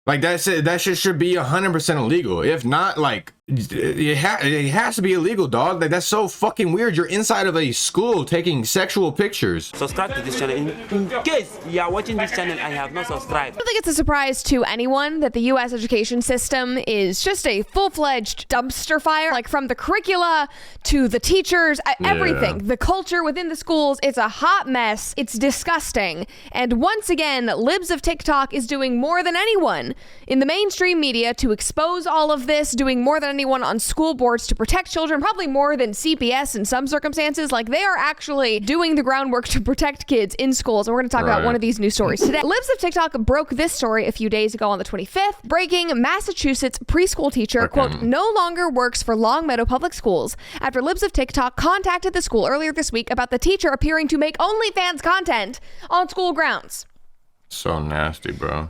Like that shit should be 100% illegal. If not, like it has to be illegal, dog. Like that's so fucking weird. You're inside of a school taking sexual pictures. Subscribe to this channel in case you are watching this channel and you have not subscribed. I don't think it's a surprise to anyone that the U.S. education system is just a full-fledged dumpster fire. Like from the curricula to the teachers, everything, the culture within the schools, it's a hot mess. It's disgusting. And once again, Libs of TikTok is doing more than anyone in the mainstream media to expose all of this, doing more than anyone on school boards to protect children, probably more than CPS in some circumstances. Like they are actually doing the groundwork to protect kids in schools. And we're going to talk about one of these news stories today. Libs of TikTok broke this story a few days ago on the 25th, breaking Massachusetts preschool teacher, quote, no longer works for Longmeadow Public Schools after Libs of TikTok contacted the school earlier this week about the teacher appearing to make OnlyFans content on school grounds. So nasty, bro.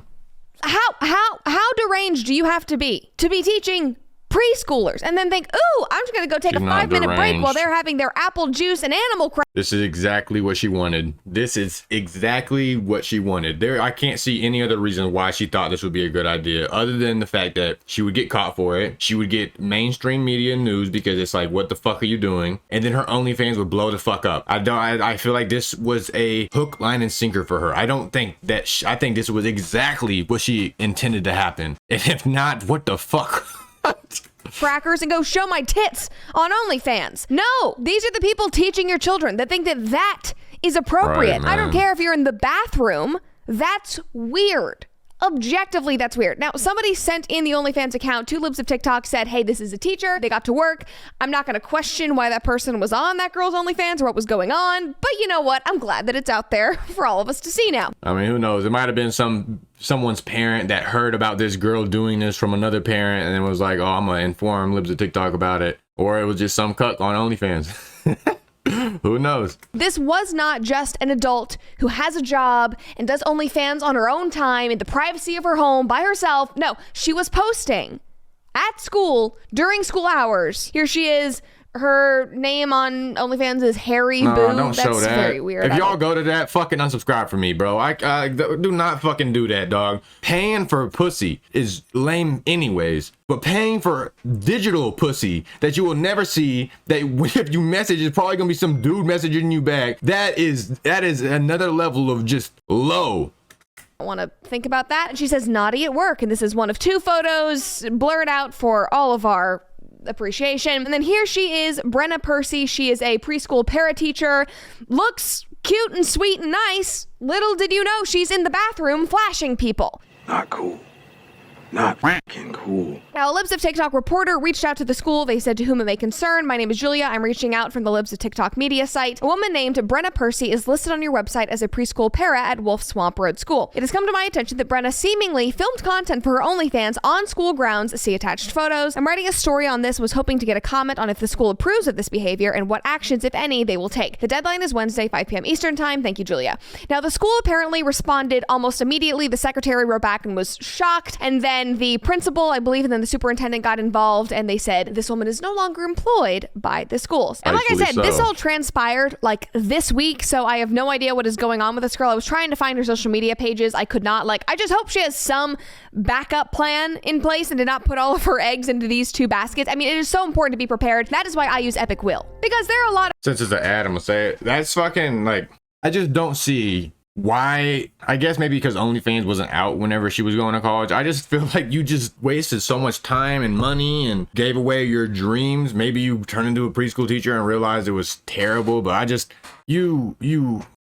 How deranged do you have to be teaching preschoolers and then think, ooh, I'm just gonna go take a 5-minute break while they're having their apple juice and animal crackers? This is exactly what she wanted. This is exactly what she wanted. I can't see any other reason why she thought this would be a good idea other than the fact that she would get caught for it. She would get mainstream media news because it's like, what the fuck are you doing? And then her OnlyFans would blow the fuck up. I feel like this was a hook, line, and sinker for her. I don't think that. I think this was exactly what she intended to happen. And if not, what the fuck? Crackers and go show my tits on OnlyFans. No, these are the people teaching your children that think that that is appropriate. I don't care if you're in the bathroom. That's weird. Objectively, that's weird. Now, somebody sent in the OnlyFans account to Libs of TikTok, said, hey, this is a teacher. They got to work. I'm not going to question why that person was on that girl's OnlyFans or what was going on. But you know what? I'm glad that it's out there for all of us to see now. I mean, who knows? It might have been someone's parent that heard about this girl doing this from another parent and then was like, oh, I'm going to inform Libs of TikTok about it. Or it was just some cuck on OnlyFans. Who knows? This was not just an adult who has a job and does OnlyFans on her own time in the privacy of her home by herself. No, she was posting at school during school hours. Here she is. Her name on OnlyFans is Harry Boo. Don't show That's that. Very weird. If y'all go to that, fucking unsubscribe for me, bro. I do not fucking do that, dog. Paying for pussy is lame anyways. But paying for digital pussy that you will never see, that if you message, it's probably gonna be some dude messaging you back. That is another level of just low. I want to think about that. And she says naughty at work. And this is one of 2 photos blurred out for all of our appreciation. And then here she is, Brenna Percy. She is a preschool parateacher. Looks cute and sweet and nice. Little did you know she's in the bathroom flashing people. Not cool. Not fucking cool. Now, a Libs of TikTok reporter reached out to the school. They said, to whom it may concern, my name is Julia. I'm reaching out from the Libs of TikTok media site. A woman named Brenna Percy is listed on your website as a preschool para at Wolf Swamp Road School. It has come to my attention that Brenna seemingly filmed content for her OnlyFans on school grounds. See attached photos. I'm writing a story on this, was hoping to get a comment on if the school approves of this behavior and what actions, if any, they will take. The deadline is Wednesday, 5 p.m. Eastern time. Thank you, Julia. Now, the school apparently responded almost immediately. The secretary wrote back and was shocked. And then the principal, I believe, and then the superintendent got involved, and they said this woman is no longer employed by the schools. And like I said, this all transpired like this week, so I have no idea what is going on with this girl. I was trying to find her social media pages. I could not. I just hope she has some backup plan in place and did not put all of her eggs into these 2 baskets. I mean, it is so important to be prepared. That is why I use Epic Will, because there are a lot of... Since it's an ad, I'm gonna say it. That's fucking, like, I just don't see why. I guess maybe because OnlyFans wasn't out whenever she was going to college. I just feel like you just wasted so much time and money and gave away your dreams. Maybe you turned into a preschool teacher and realized it was terrible, but I just,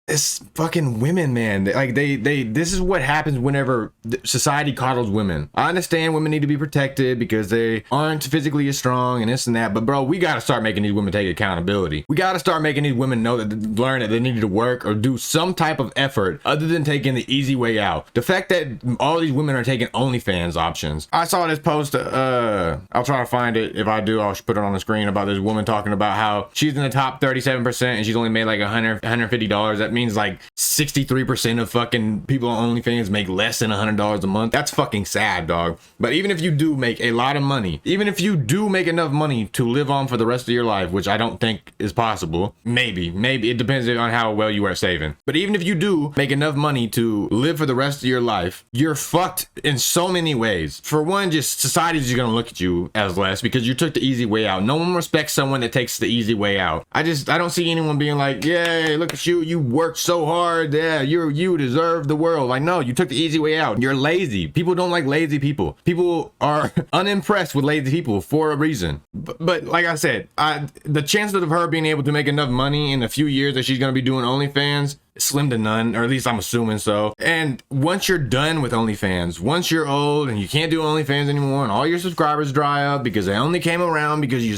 it's fucking women, man. This is what happens whenever society coddles women. I understand women need to be protected because they aren't physically as strong and this and that, but bro, we gotta start making these women take accountability. We gotta start making these women know learn that they need to work or do some type of effort other than taking the easy way out. The fact that all these women are taking OnlyFans options. I saw this post, I'll try to find it. If I do, I'll put it on the screen, about this woman talking about how she's in the top 37% and she's only made like $150 at means like 63% of fucking people on OnlyFans make less than $100 a month. That's fucking sad, dog. But even if you do make a lot of money, even if you do make enough money to live on for the rest of your life, which I don't think is possible, maybe it depends on how well you are saving. But even if you do make enough money to live for the rest of your life, you're fucked in so many ways. For one, just society's just gonna look at you as less because you took the easy way out. No one respects someone that takes the easy way out. I don't see anyone being like, yay, look at you, you worked so hard, yeah, you deserve the world. Like, no, you took the easy way out. You're lazy. People don't like lazy people. People are unimpressed with lazy people for a reason. But like I said, the chances of her being able to make enough money in a few years that she's gonna be doing OnlyFans, slim to none, or at least I'm assuming so. And once you're done with OnlyFans, once you're old and you can't do OnlyFans anymore and all your subscribers dry up because they only came around because you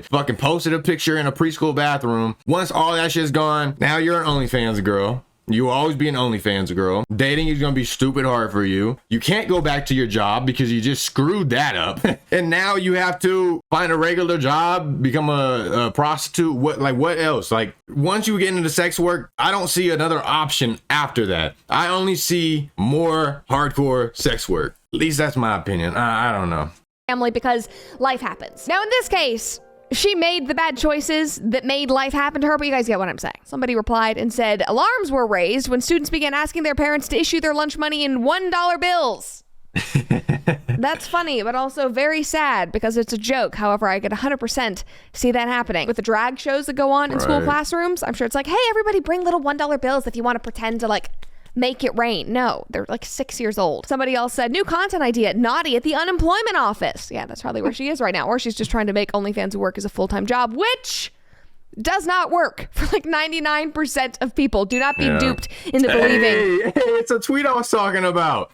fucking posted a picture in a preschool bathroom, once all that shit's gone, now you're an OnlyFans girl. You will always be an OnlyFans girl. Dating is gonna be stupid hard for you. You can't go back to your job because you just screwed that up. And now you have to find a regular job, become a prostitute. What else? Like, once you get into sex work, I don't see another option after that. I only see more hardcore sex work. At least that's my opinion. I don't know. Family, because life happens. Now, in this case, she made the bad choices that made life happen to her, but you guys get what I'm saying. Somebody replied and said, alarms were raised when students began asking their parents to issue their lunch money in $1 bills. That's funny, but also very sad because it's a joke. However, I could 100% see that happening. With the drag shows that go on in school classrooms, I'm sure it's like, hey, everybody bring little $1 bills if you want to pretend to like make it rain. No, they're like 6 years old. Somebody else said, new content idea, Naughty at the unemployment office. Yeah, that's probably where she is right now. Or she's just trying to make OnlyFans work as a full-time job, which does not work for like 99% of people. Do not be duped into believing. Hey, it's a tweet I was talking about.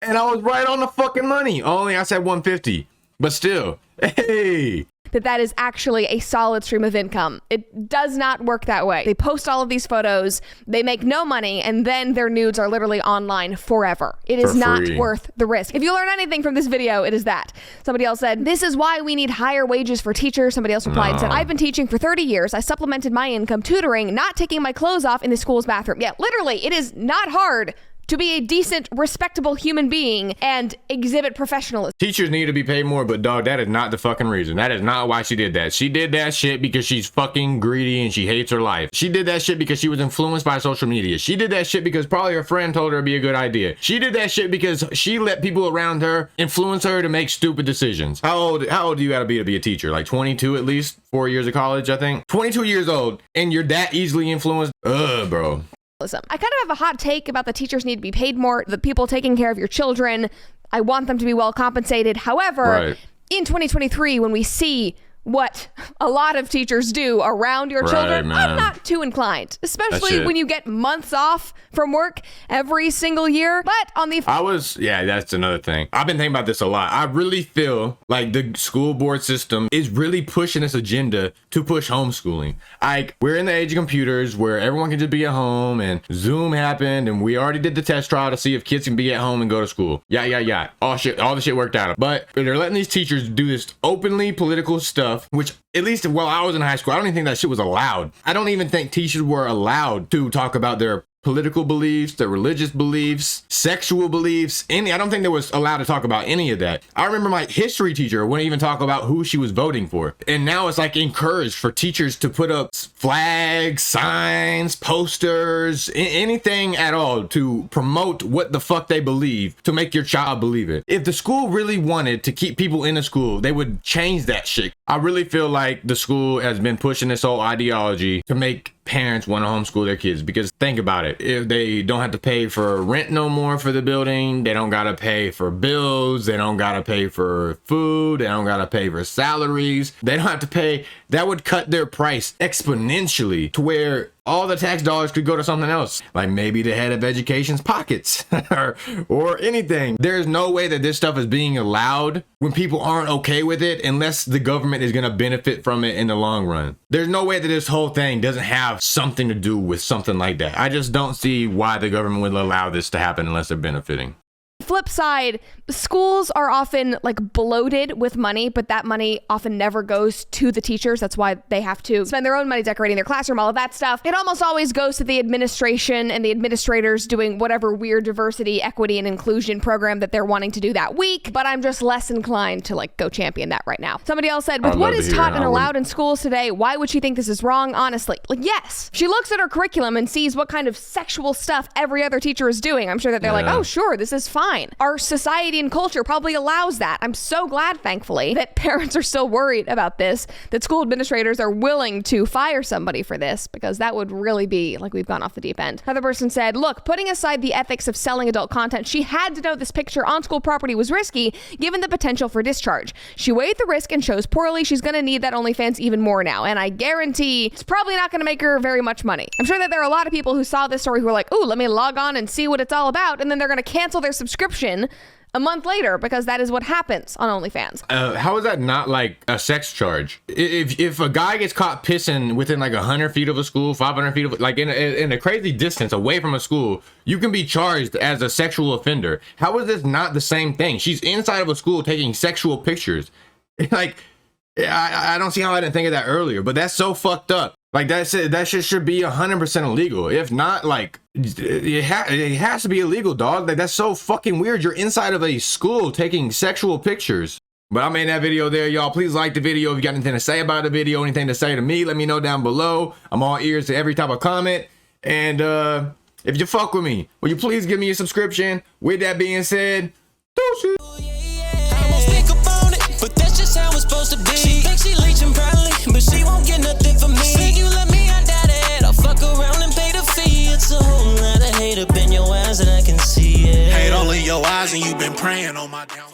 And I was right on the fucking money. Only I said 150. But still, hey. That is actually a solid stream of income. It does not work that way. They post all of these photos, they make no money, and then their nudes are literally online forever. It is not worth the risk. If you learn anything from this video, it is that. Somebody else said, this is why we need higher wages for teachers. Somebody else replied and said, I've been teaching for 30 years. I supplemented my income tutoring, not taking my clothes off in the school's bathroom. Yeah, literally, it is not hard to be a decent, respectable human being and exhibit professionalism. Teachers need to be paid more, but dog, that is not the fucking reason. That is not why she did that. She did that shit because she's fucking greedy and she hates her life. She did that shit because she was influenced by social media. She did that shit because probably her friend told her it'd be a good idea. She did that shit because she let people around her influence her to make stupid decisions. How old do you gotta be to be a teacher? Like 22 at least? 4 years of college, I think. 22 years old and you're that easily influenced? Bro. I kind of have a hot take about the teachers need to be paid more, the people taking care of your children. I want them to be well compensated. However, in 2023, when we see what a lot of teachers do around your children, I'm not too inclined, especially when you get months off from work every single year. But on the that's another thing. I've been thinking about this a lot. I really feel like the school board system is really pushing this agenda to push homeschooling. Like, we're in the age of computers where everyone can just be at home, and Zoom happened, and we already did the test trial to see if kids can be at home and go to school. Yeah. All the shit worked out. But they're letting these teachers do this openly political stuff, which at least while I was in high school, I don't even think that shit was allowed. I don't even think teachers were allowed to talk about their political beliefs, their religious beliefs, sexual beliefs, I don't think they was allowed to talk about any of that. I remember my history teacher wouldn't even talk about who she was voting for. And now it's like encouraged for teachers to put up flags, signs, posters, anything at all to promote what the fuck they believe, to make your child believe it. If the school really wanted to keep people in the school, they would change that shit. I really feel like the school has been pushing this whole ideology to make parents want to homeschool their kids, because think about it, if they don't have to pay for rent no more for the building, they don't gotta pay for bills, they don't gotta pay for food, they don't gotta pay for salaries, they don't have to pay, that would cut their price exponentially to where all the tax dollars could go to something else, like maybe the head of education's pockets or anything. There's no way that this stuff is being allowed when people aren't okay with it, unless the government is going to benefit from it in the long run. There's no way that this whole thing doesn't have something to do with something like that. I just don't see why the government would allow this to happen unless they're benefiting. flip side, schools are often like bloated with money, but that money often never goes to the teachers. That's why they have to spend their own money decorating their classroom, all of that stuff. It almost always goes to the administration and the administrators doing whatever weird diversity, equity, and inclusion program that they're wanting to do that week. But I'm just less inclined to like go champion that right now. Somebody else said, with what is taught and allowed in schools today, why would she think this is wrong? Honestly, like, yes, she looks at her curriculum and sees what kind of sexual stuff every other teacher is doing. I'm sure that they're like, oh, sure, this is fine. Our society and culture probably allows that. I'm so glad, thankfully, that parents are still worried about this, that school administrators are willing to fire somebody for this, because that would really be like we've gone off the deep end. Another person said, look, putting aside the ethics of selling adult content, she had to know this picture on school property was risky given the potential for discharge. She weighed the risk and chose poorly. She's going to need that OnlyFans even more now. And I guarantee it's probably not going to make her very much money. I'm sure that there are a lot of people who saw this story who were like, ooh, let me log on and see what it's all about. And then they're going to cancel their subscription a month later, because that is what happens on OnlyFans. How is that not like a sex charge? If a guy gets caught pissing within like 100 feet of a school, 500 feet of, like in a crazy distance away from a school, you can be charged as a sexual offender. How is this not the same thing? She's inside of a school taking sexual pictures. Like, I don't see how I didn't think of that earlier, but that's so fucked up. Like, that shit should be 100% illegal. If not, like, it has to be illegal, dog. Like, that's so fucking weird. You're inside of a school taking sexual pictures. But I'm in that video there, y'all. Please like the video. If you got anything to say about the video, anything to say to me, let me know down below. I'm all ears to every type of comment. And if you fuck with me, will you please give me a subscription? With that being said, deuces. But that's just how it's supposed to be. She thinks she leeching probably, but she won't get nothing from me. Say you love me, I doubt it. I'll fuck around and pay the fee. It's a whole lot of hate up in your eyes, and I can see it. Hate all in your eyes, and you've been praying on my down.